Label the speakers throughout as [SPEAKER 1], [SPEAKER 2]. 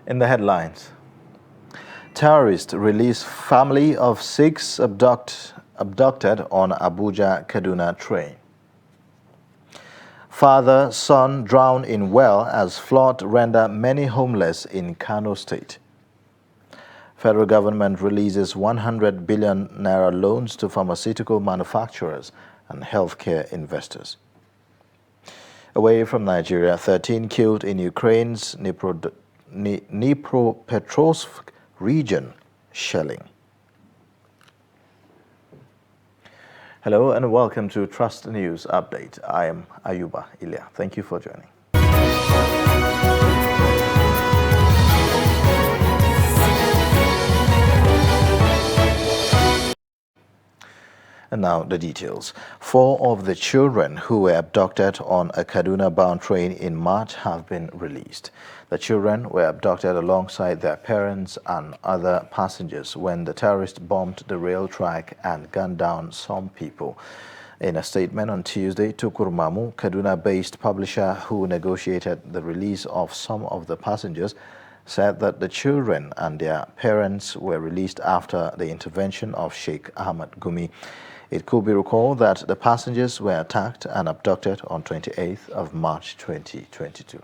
[SPEAKER 1] In the headlines, terrorists release family of 6 abducted on Abuja-Kaduna train. Father, son drown in well as flood render many homeless in Kano State. Federal government releases 100 billion naira loans to pharmaceutical manufacturers and healthcare investors. Away from Nigeria, 13 killed in Ukraine's Dnipropetrovsk region shelling. Hello and welcome to Trust News Update. I am Ayuba Ilya. Thank you for joining. And now the details. 4 of the children who were abducted on a Kaduna-bound train in March have been released. The children were abducted alongside their parents and other passengers when the terrorists bombed the rail track and gunned down some people. In a statement on Tuesday, Tukur Mamu, Kaduna-based publisher who negotiated the release of some of the passengers, said that the children and their parents were released after the intervention of Sheikh Ahmad Gumi. It could be recalled that the passengers were attacked and abducted on 28th of March 2022.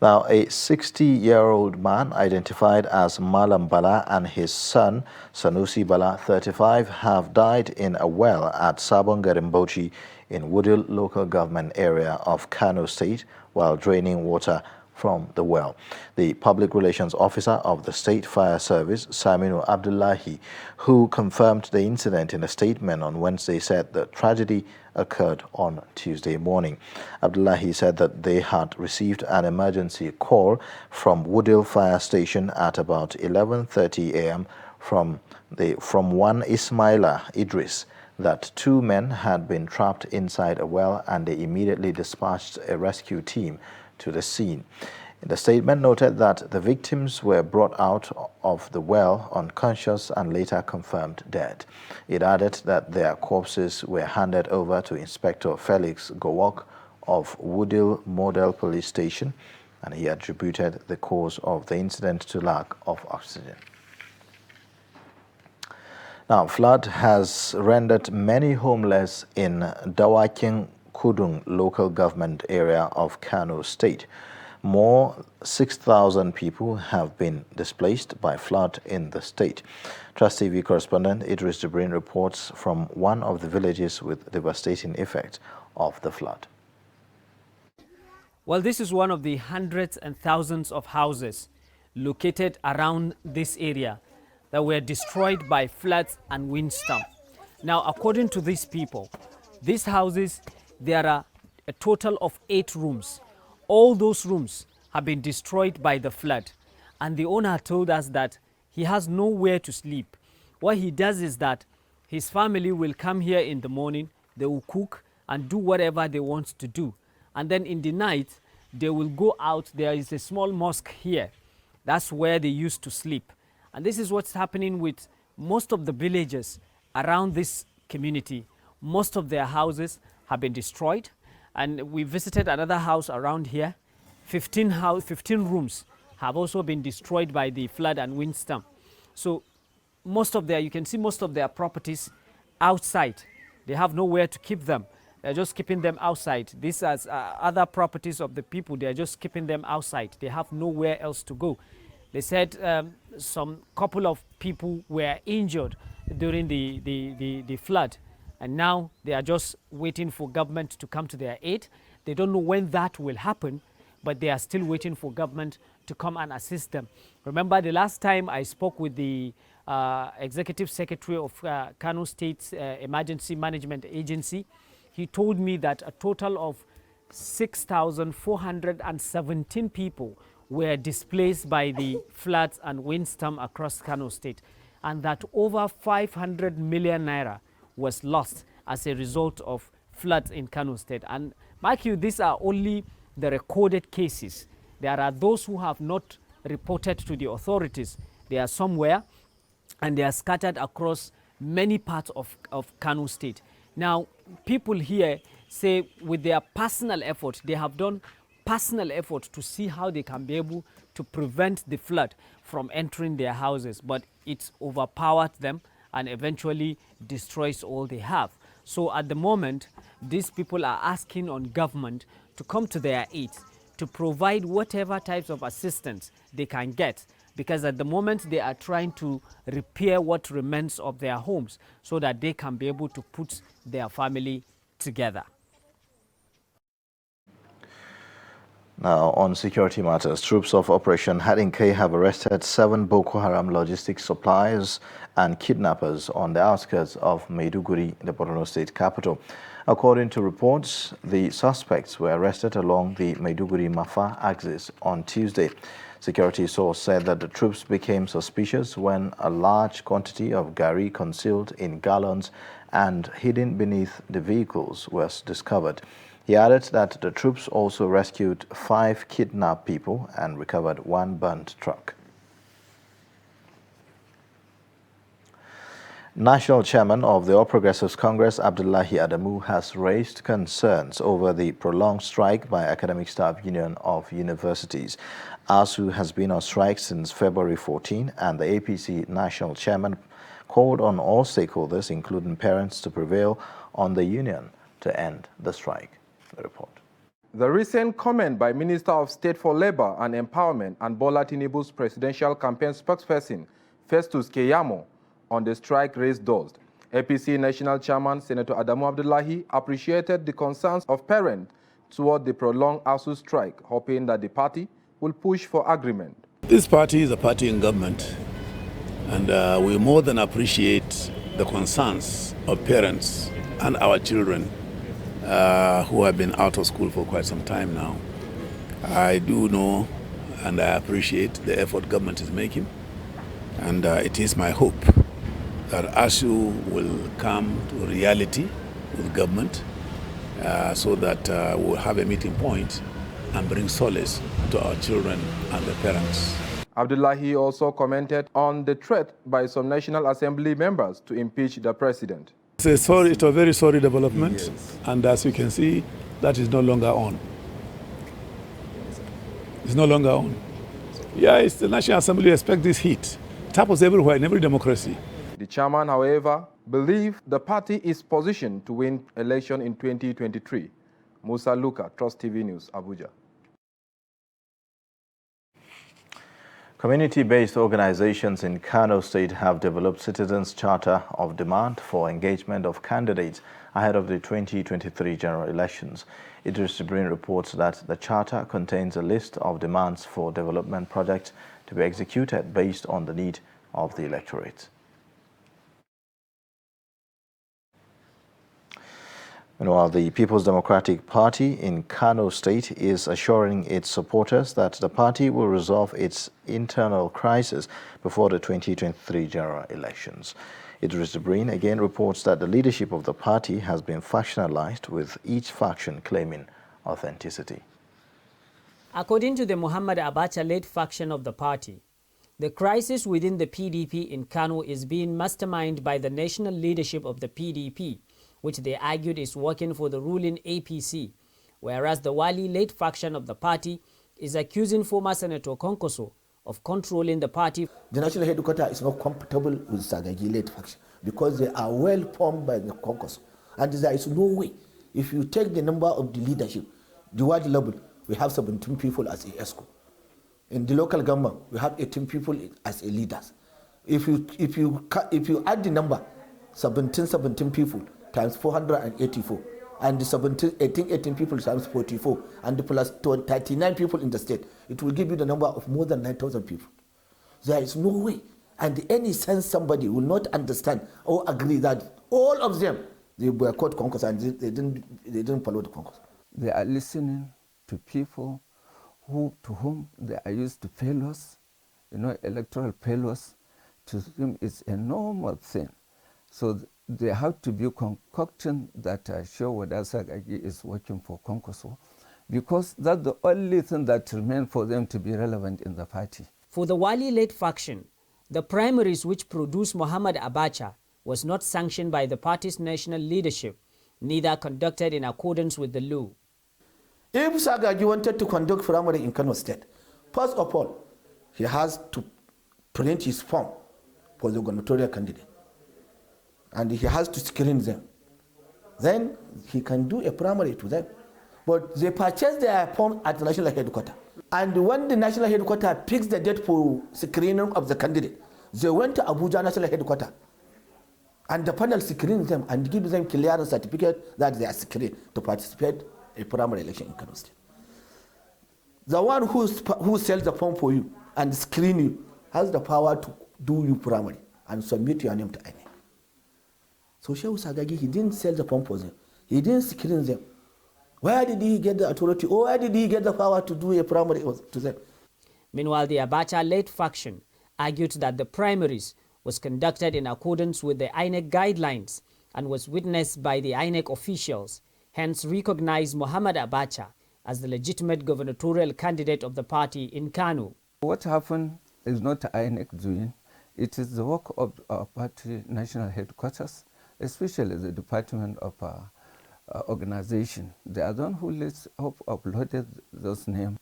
[SPEAKER 1] Now, a 60-year-old man identified as Malam Bala and his son, Sanusi Bala, 35, have died in a well at Sabon Garimbochi in Woodhill local government area of Kano State while draining water from the well. The public relations officer of the State Fire Service, Saminu Abdullahi, who confirmed the incident in a statement on Wednesday, said the tragedy occurred on Tuesday morning. Abdullahi said that they had received an emergency call from Woodhill Fire Station at about 11:30 a.m. from one Ismaila Idris that 2 men had been trapped inside a well, and they immediately dispatched a rescue team to the scene. The statement noted that the victims were brought out of the well unconscious and later confirmed dead. It added that their corpses were handed over to Inspector Felix Gowok of Woodhill Model Police Station, and he attributed the cause of the incident to lack of oxygen. Now, flood has rendered many homeless in Dawakin Kudung local government area of Kano State. More 6,000 people have been displaced by flood in the state. Trust TV correspondent Idris Jibrin reports from one of the villages with devastating effect of the flood.
[SPEAKER 2] Well, this is one of the hundreds and thousands of houses located around this area that were destroyed by floods and windstorm. Now, according to these people, these houses, there are a total of 8 rooms. All those rooms have been destroyed by the flood. And the owner told us that he has nowhere to sleep. What he does is that his family will come here in the morning, they will cook and do whatever they want to do. And then in the night, they will go out. There is a small mosque here. That's where they used to sleep. And this is what's happening with most of the villagers around this community. Most of their houses have been destroyed. And we visited another house around here. 15 rooms have also been destroyed by the flood and windstorm. So you can see most of their properties outside. They have nowhere to keep them. They're just keeping them outside. These are other properties of the people. They're just keeping them outside. They have nowhere else to go. They said some couple of people were injured during the flood, and now they are just waiting for government to come to their aid. They don't know when that will happen, but they are still waiting for government to come and assist them. Remember the last time I spoke with the Executive Secretary of Kano State's Emergency Management Agency, he told me that a total of 6,417 people were displaced by the floods and windstorm across Kano State, and that over 500 million naira was lost as a result of floods in Kano State. And mark you, these are only the recorded cases. There are those who have not reported to the authorities. They are somewhere, and they are scattered across many parts of Kano State. Now, people here, say with their personal effort, they have done personal effort to see how they can be able to prevent the flood from entering their houses, but it's overpowered them and eventually destroys all they have. So at the moment, these people are asking on government to come to their aid, to provide whatever types of assistance they can get, because at the moment they are trying to repair what remains of their homes so that they can be able to put their family together.
[SPEAKER 1] Now, on security matters, troops of Operation Harinke have arrested 7 Boko Haram logistics suppliers and kidnappers on the outskirts of Maiduguri, the Borno state capital. According to reports, the suspects were arrested along the Maiduguri-Mafa axis on Tuesday. Security source said that the troops became suspicious when a large quantity of gari concealed in gallons and hidden beneath the vehicles was discovered. He added that the troops also rescued 5 kidnapped people and recovered 1 burnt truck. National Chairman of the All Progressives Congress, Abdullahi Adamu, has raised concerns over the prolonged strike by Academic Staff Union of Universities. ASU has been on strike since February 14, and the APC National Chairman called on all stakeholders, including parents, to prevail on the union to end the strike. The report.
[SPEAKER 3] The recent comment by Minister of State for Labor and Empowerment and Bola Tinubu's presidential campaign spokesperson, Festus Keyamo, on the strike raised dust. APC National Chairman Senator Adamu Abdullahi appreciated the concerns of parents toward the prolonged ASU strike, hoping that the party will push for agreement.
[SPEAKER 4] This party is a party in government, and we more than appreciate the concerns of parents and our children who have been out of school for quite some time now. I do know and I appreciate the effort government is making, and it is my hope that ASU will come to reality with government so that we'll have a meeting point and bring solace to our children and their parents.
[SPEAKER 3] Abdullahi also commented on the threat by some National Assembly members to impeach the president.
[SPEAKER 4] It's a very sorry development, yes. And as you can see, that is no longer on. It's no longer on. Yeah, it's the National Assembly expect this heat. It happens everywhere in every democracy.
[SPEAKER 3] The chairman, however, believes the party is positioned to win election in 2023. Musa Luka, Trust TV News, Abuja.
[SPEAKER 1] Community-based organizations in Kano State have developed Citizens' Charter of Demand for engagement of candidates ahead of the 2023 general elections. Idris Jibrin reports that the charter contains a list of demands for development projects to be executed based on the need of the electorate. Meanwhile, the People's Democratic Party in Kano State is assuring its supporters that the party will resolve its internal crisis before the 2023 general elections. Idris Jibrin again reports that the leadership of the party has been factionalized, with each faction claiming authenticity.
[SPEAKER 2] According to the Muhammad Abacha-led faction of the party, the crisis within the PDP in Kano is being masterminded by the national leadership of the PDP, which they argued is working for the ruling APC, whereas the Wali-led faction of the party is accusing former Senator Konkoso of controlling the party.
[SPEAKER 5] The national headquarters is not comfortable with Sagagi-led faction because they are well formed by the Konkoso. And there is no way, if you take the number of the leadership, the ward level, we have 17 people as a ESCO. In the local government, we have 18 people as a leaders. If you add the number, 17 people, times 484, and the 18 people times 44, and the plus 39 people in the state, it will give you the number of more than 9,000 people. There is no way, and any sense somebody will not understand or agree that all of them, they boycott Congress and they didn't follow the Congress.
[SPEAKER 6] They are listening to people to whom they are used to failures, electoral failures. To them it's a normal thing. So they have to be concoction that show whether Sagagi is working for Konkoso, because that's the only thing that remains for them to be relevant in the party.
[SPEAKER 2] For the Wali-led faction, the primaries which produced Muhammad Abacha was not sanctioned by the party's national leadership, neither conducted in accordance with the law.
[SPEAKER 5] If Sagagi wanted to conduct primary in Kano State, first of all, he has to print his form for the gubernatorial candidate. And he has to screen them. Then he can do a primary to them. But they purchased their form at the national headquarters. And when the national headquarters fixed the date for screening of the candidate, they went to Abuja national headquarters. And the panel screened them and give them clearance certificate that they are screened to participate in a primary election in Kano State. The one who sells the form for you and screen you has the power to do you primary and submit your name to INEC. So Shehu Sagagi, he didn't sell the form for them. He didn't screen them. Where did he get the authority, or where did he get the power to do a primary to them?
[SPEAKER 2] Meanwhile, the Abacha-led faction argued that the primaries was conducted in accordance with the INEC guidelines and was witnessed by the INEC officials, hence recognized Muhammad Abacha as the legitimate gubernatorial candidate of the party in Kano.
[SPEAKER 6] What happened is not INEC doing. It is the work of our party national headquarters, especially the Department of Organization. They are the one who uploaded those names.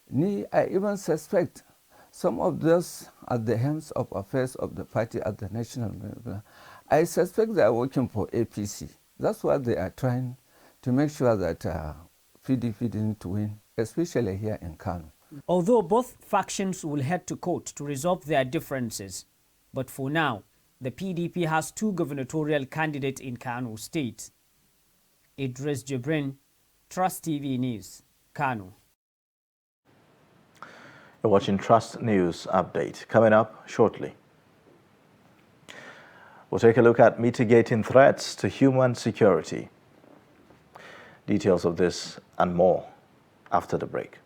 [SPEAKER 6] I even suspect some of those at the helms of affairs of the party at the national level. I suspect they are working for APC. That's what they are trying to make sure that PDP didn't win, especially here in Kano.
[SPEAKER 2] Although both factions will head to court to resolve their differences, but for now, the PDP has two gubernatorial candidates in Kano State. Idris Jibrin, Trust TV News, Kano.
[SPEAKER 1] You're watching Trust News Update. Coming up shortly, we'll take a look at mitigating threats to human security. Details of this and more after the break.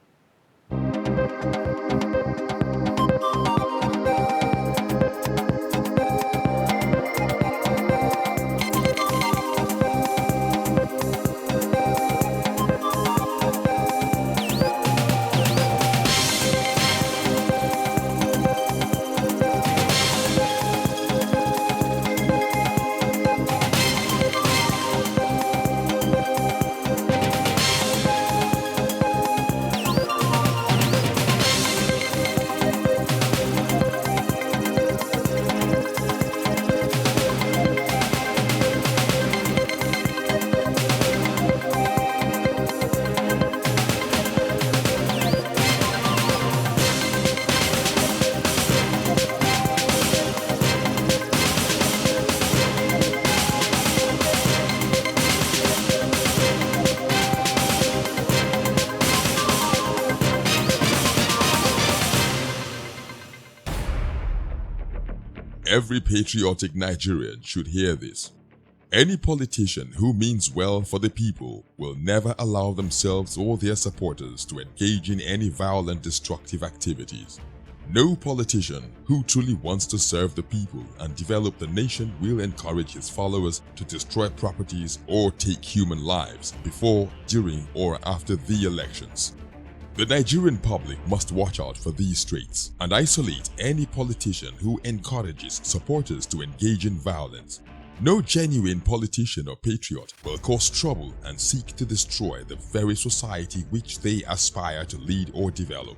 [SPEAKER 7] Every patriotic Nigerian should hear this. Any politician who means well for the people will never allow themselves or their supporters to engage in any violent, destructive activities. No politician who truly wants to serve the people and develop the nation will encourage his followers to destroy properties or take human lives before, during, or after the elections. The Nigerian public must watch out for these traits and isolate any politician who encourages supporters to engage in violence. No genuine politician or patriot will cause trouble and seek to destroy the very society which they aspire to lead or develop.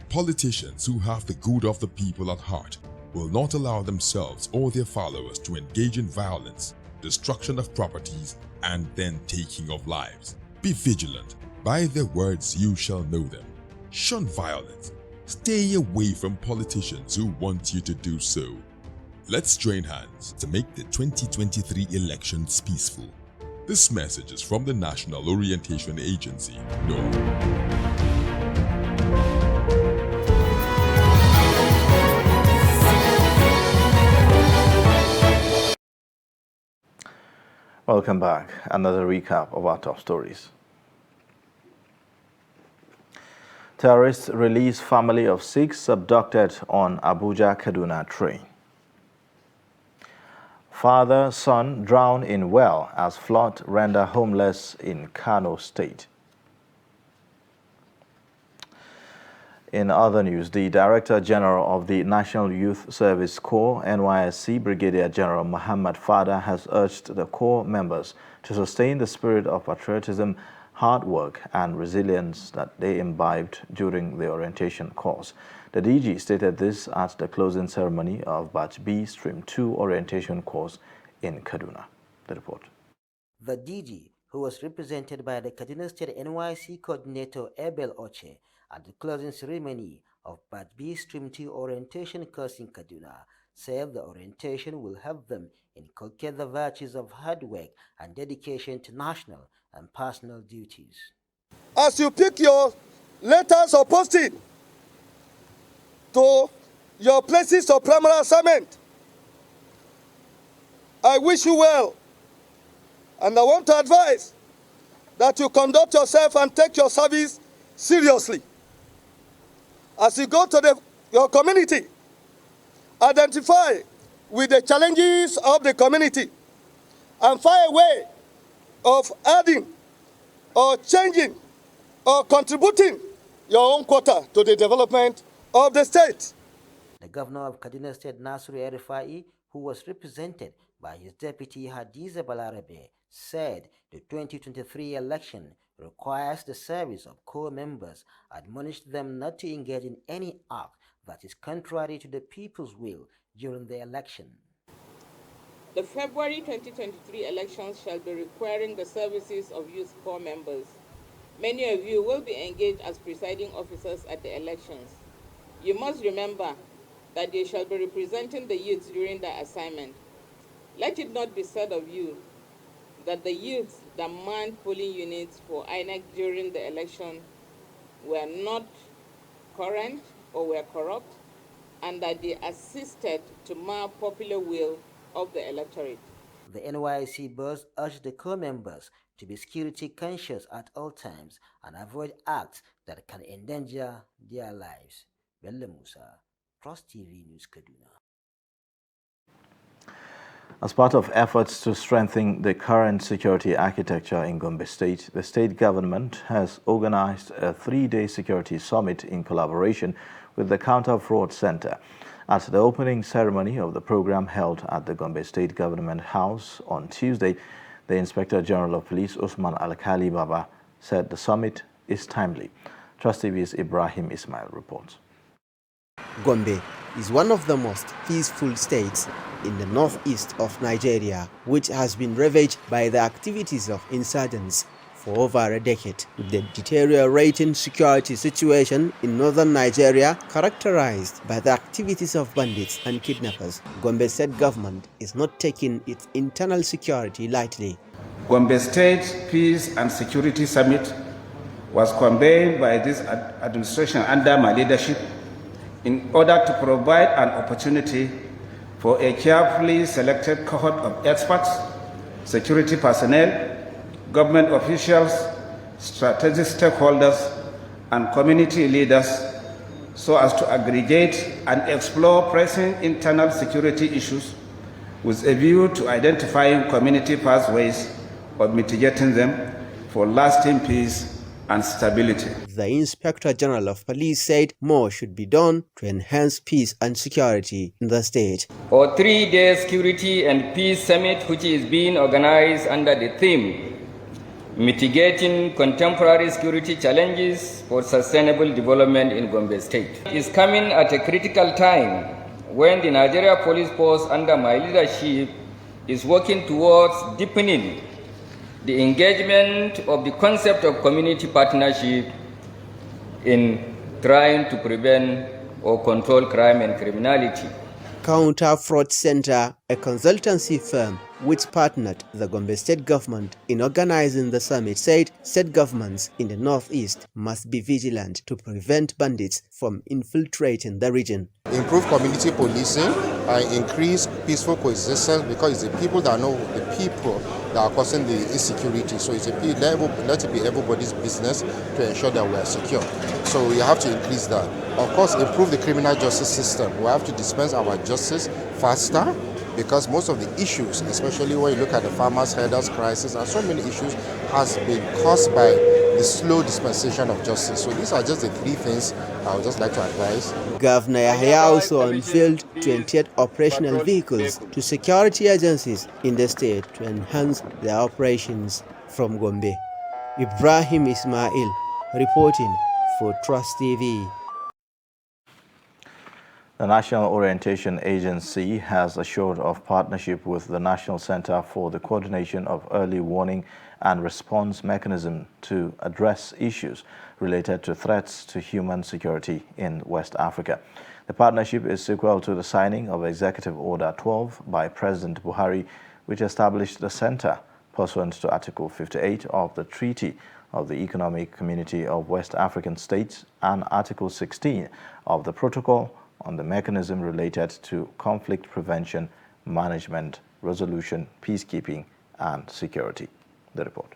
[SPEAKER 7] Politicians who have the good of the people at heart will not allow themselves or their followers to engage in violence, destruction of properties, and then taking of lives. Be vigilant. By their words you shall know them. Shun violence. Stay away from politicians who want you to do so. Let's join hands to make the 2023 elections peaceful. This message is from the National Orientation Agency, NORA.
[SPEAKER 1] Welcome back. Another recap of our top stories. Terrorists release family of 6 abducted on Abuja-Kaduna train. Father, son drown in well as flood render homeless in Kano State. In other news, the Director General of the National Youth Service Corps, NYSC, Brigadier General Muhammad Fada, has urged the Corps members to sustain the spirit of patriotism, hard work and resilience that they imbibed during the orientation course. The DG stated this at the closing ceremony of Batch B Stream 2 orientation course in Kaduna. The report.
[SPEAKER 8] The DG, who was represented by the Kaduna State NYC Coordinator Abel Oche at the closing ceremony of Batch B Stream 2 orientation course in Kaduna, said the orientation will help them inculcate the virtues of hard work and dedication to national and personal duties.
[SPEAKER 9] As you pick your letters of posting to your places of primary assignment, I wish you well, and I want to advise that you conduct yourself and take your service seriously. As you go to your community, identify with the challenges of the community and find a way of adding or changing or contributing your own quota to the development of the state.
[SPEAKER 8] The governor of Kaduna State, Nasiru El-Rufai, who was represented by his deputy Hadiza Balarabe, said the 2023 election requires the service of corps members, admonished them not to engage in any act that is contrary to the people's will during the election.
[SPEAKER 10] The February 2023 elections shall be requiring the services of youth corps members. Many of you will be engaged as presiding officers at the elections. You must remember that they shall be representing the youth during the assignment. Let it not be said of you that the youth that manned polling units for INEC during the election were not current or were corrupt, and that they assisted to mar popular will of the electorate.
[SPEAKER 8] The NYC boss urged the corps members to be security conscious at all times and avoid acts that can endanger their lives. Bello Musa, Trust TV News, Kaduna.
[SPEAKER 1] As part of efforts to strengthen the current security architecture in Gombe State, the state government has organized a 3-day security summit in collaboration with the Counter-Fraud Center. At the opening ceremony of the program held at the Gombe State Government House on Tuesday, the Inspector General of Police, Usman Al-Khali Baba, said the summit is timely. Trust TV's Ibrahim Ismail reports.
[SPEAKER 11] Gombe is one of the most peaceful states in the northeast of Nigeria, which has been ravaged by the activities of insurgents for over a decade. With the deteriorating security situation in northern Nigeria characterized by the activities of bandits and kidnappers, Gombe State government is not taking its internal security lightly.
[SPEAKER 12] Gombe State Peace and Security Summit was convened by this administration under my leadership in order to provide an opportunity for a carefully selected cohort of experts, security personnel, government officials, strategic stakeholders, and community leaders so as to aggregate and explore pressing internal security issues with a view to identifying community pathways of mitigating them for lasting peace and stability.
[SPEAKER 11] The Inspector General of Police said more should be done to enhance peace and security in the state.
[SPEAKER 13] Our 3-day Security and Peace Summit, which is being organized under the theme Mitigating Contemporary Security Challenges for Sustainable Development in Gombe State, is coming at a critical time when the Nigeria Police Force under my leadership is working towards deepening the engagement of the concept of community partnership in trying to prevent or control crime and criminality.
[SPEAKER 11] Counter-Fraud Center, a consultancy firm which partnered the Gombe State government in organizing the summit, said state governments in the northeast must be vigilant to prevent bandits from infiltrating the region.
[SPEAKER 14] Improve community policing and increase peaceful coexistence, because it's the people that know the people that are causing the insecurity. So it's let it be everybody's business to ensure that we are secure. So we have to increase that. Of course, improve the criminal justice system. We have to dispense our justice faster, because most of the issues, especially when you look at the farmers' herders crisis and so many issues, has been caused by the slow dispensation of justice. So these are just the three things I would just like to advise.
[SPEAKER 11] Governor Yahya also unveiled 28 operational vehicles to security agencies in the state to enhance their operations. From Gombe, Ibrahim Ismail reporting for Trust TV.
[SPEAKER 1] The National Orientation Agency has assured of partnership with the National Center for the Coordination of Early Warning and Response Mechanism to address issues related to threats to human security in West Africa. The partnership is sequel to the signing of Executive Order 12 by President Buhari, which established the center pursuant to Article 58 of the Treaty of the Economic Community of West African States and Article 16 of the Protocol on the mechanism related to conflict prevention, management, resolution, peacekeeping, and security. The report.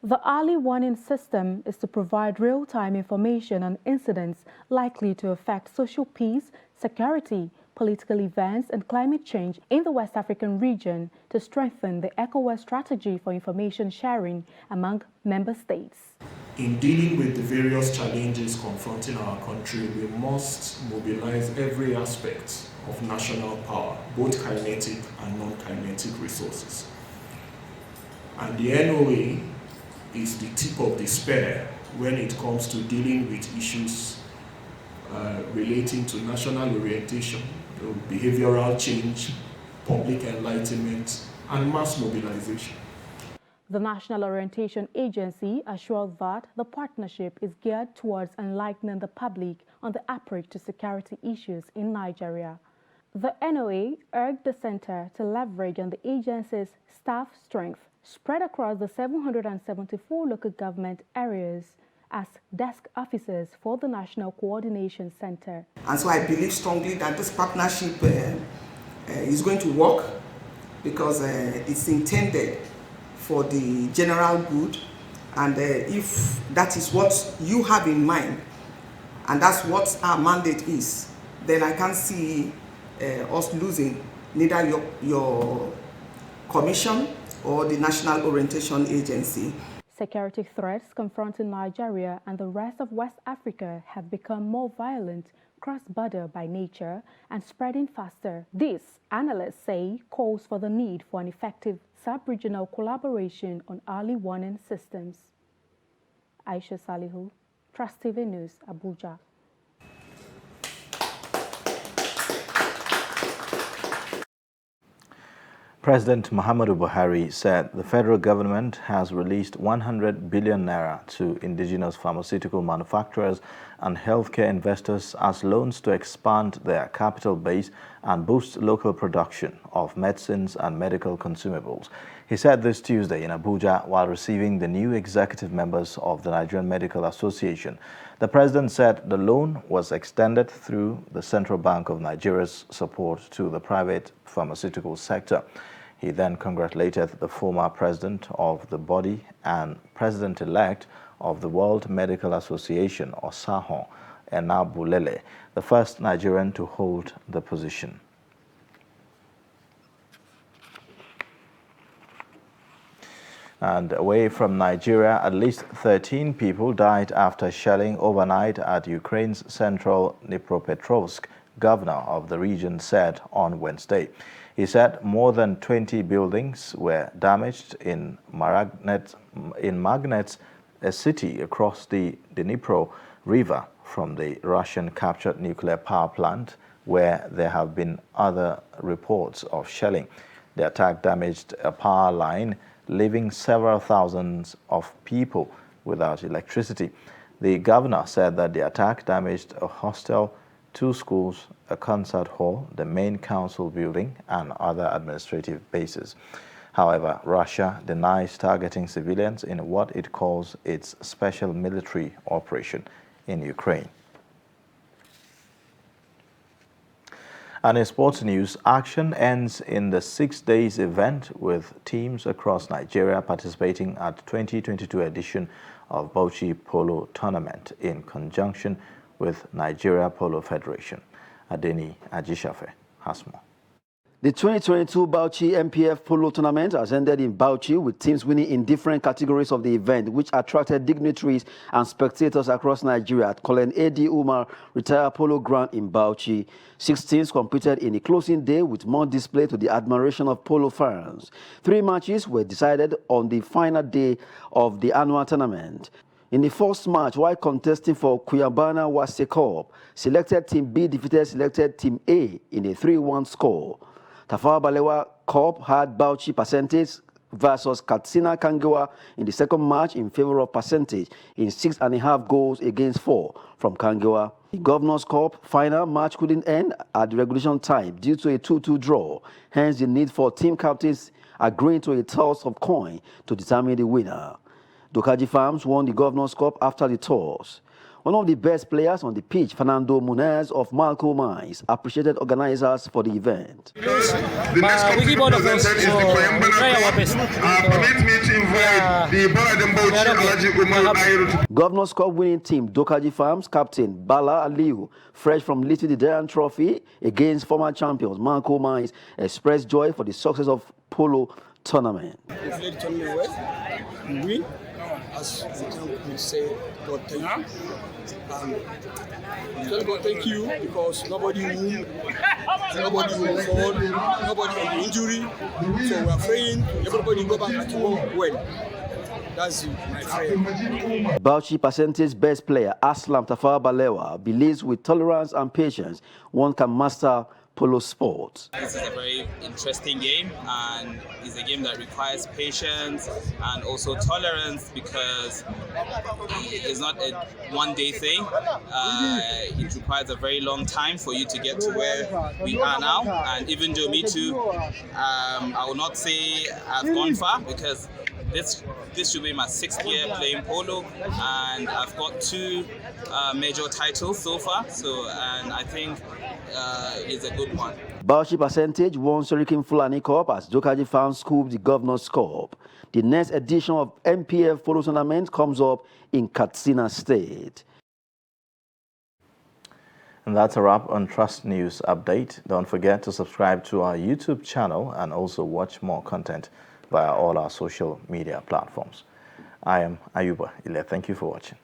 [SPEAKER 15] The early warning system is to provide real-time information on incidents likely to affect social peace, security, political events, and climate change in the West African region to strengthen the ECOWAS strategy for information sharing among member states.
[SPEAKER 16] In dealing with the various challenges confronting our country, we must mobilize every aspect of national power, both kinetic and non-kinetic resources. And the NOA is the tip of the spear when it comes to dealing with issues relating to national orientation, behavioral change, public enlightenment, and mass mobilization.
[SPEAKER 15] The National Orientation Agency assured that the partnership is geared towards enlightening the public on the approach to security issues in Nigeria. The NOA urged the center to leverage on the agency's staff strength spread across the 774 local government areas as desk officers for the National Coordination Center.
[SPEAKER 17] And so I believe strongly that this partnership is going to work because it's intended for the general good, and if that is what you have in mind and that's what our mandate is, then I can't see us losing neither your commission or the National Orientation Agency.
[SPEAKER 15] Security threats confronting Nigeria and the rest of West Africa have become more violent, cross-border by nature, and spreading faster. This, analysts say, calls for the need for an effective sub-regional collaboration on early warning systems. Aisha Salihu, Trust TV News, Abuja.
[SPEAKER 1] President Muhammadu Buhari said the federal government has released 100 billion naira to indigenous pharmaceutical manufacturers and healthcare investors as loans to expand their capital base and boost local production of medicines and medical consumables. He said this Tuesday in Abuja while receiving the new executive members of the Nigerian Medical Association. The president said the loan was extended through the Central Bank of Nigeria's support to the private pharmaceutical sector. He then congratulated the former president of the body and president-elect of the World Medical Association, or SAHON, Enabulele, the first Nigerian to hold the position. And away from Nigeria, at least 13 people died after shelling overnight at Ukraine's central Dnipropetrovsk, governor of the region said on Wednesday. He said more than 20 buildings were damaged in Magnets, a city across the Dnipro River from the Russian-captured nuclear power plant, where there have been other reports of shelling. The attack damaged a power line, leaving several thousands of people without electricity. The governor said that the attack damaged a hostel, 2 schools, a concert hall, the main council building, and other administrative bases. However, Russia denies targeting civilians in what it calls its special military operation in Ukraine. And in sports news, action ends in the 6 days event with teams across Nigeria participating at 2022 edition of Bauchi Polo Tournament in conjunction with Nigeria Polo Federation. Adeni Ajishafe has more.
[SPEAKER 18] The 2022 Bauchi MPF Polo Tournament has ended in Bauchi with teams winning in different categories of the event, which attracted dignitaries and spectators across Nigeria at Colin A.D. Umar Retired Polo Ground in Bauchi. 6 teams competed in a closing day with more display to the admiration of polo fans. 3 matches were decided on the final day of the annual tournament. In the first match, while contesting for Kuyabana Wase Cup, selected Team B defeated selected Team A in a 3-1 score. Tafawa Balewa Cup had Bauchi Percentage versus Katsina Kangewa in the second match in favor of Percentage in 6.5 goals against 4 from Kangewa. The Governor's Cup final match couldn't end at the regulation time due to a 2-2 draw, hence the need for team captains agreeing to a toss of coin to determine the winner. Dokaji Farms won the Governor's Cup after the toss. One of the best players on the pitch, Fernando Munez of Malco Mines, appreciated organizers for the event.
[SPEAKER 19] We give all of us to try our best.
[SPEAKER 18] Governor's Cup winning team Dokaji Farms captain Bala Aliu, fresh from lifting the Dayan Trophy against former champions Malco Mines, expressed joy for the success of polo tournament.
[SPEAKER 20] We played the tournament well. We win. As we say, God thank you. Tell God thank you because nobody won, nobody will fall, nobody had injury. So we are praying everybody go back to work well. That's my prayer.
[SPEAKER 18] Bauchi Percentage best player Aslam Tafawa Balewa believes with tolerance and patience one can master polo sport.
[SPEAKER 21] This is a very interesting game, and it's a game that requires patience and also tolerance because it's not a one-day thing. It requires a very long time for you to get to where we are now. And even though me too, I will not say I've gone far because this should be my 6th year playing polo, and I've got 2 major titles so far. And I think it's a good one.
[SPEAKER 18] Bauchi Percentage won Surikin Fulani Cup as Dokaji Farms scooped the Governor's Cup. The next edition of MPF Polo Tournament comes up in Katsina State.
[SPEAKER 1] And that's a wrap on Trust News Update. Don't forget to subscribe to our YouTube channel and also watch more content via all our social media platforms. I am Ayuba Ile. Thank you for watching.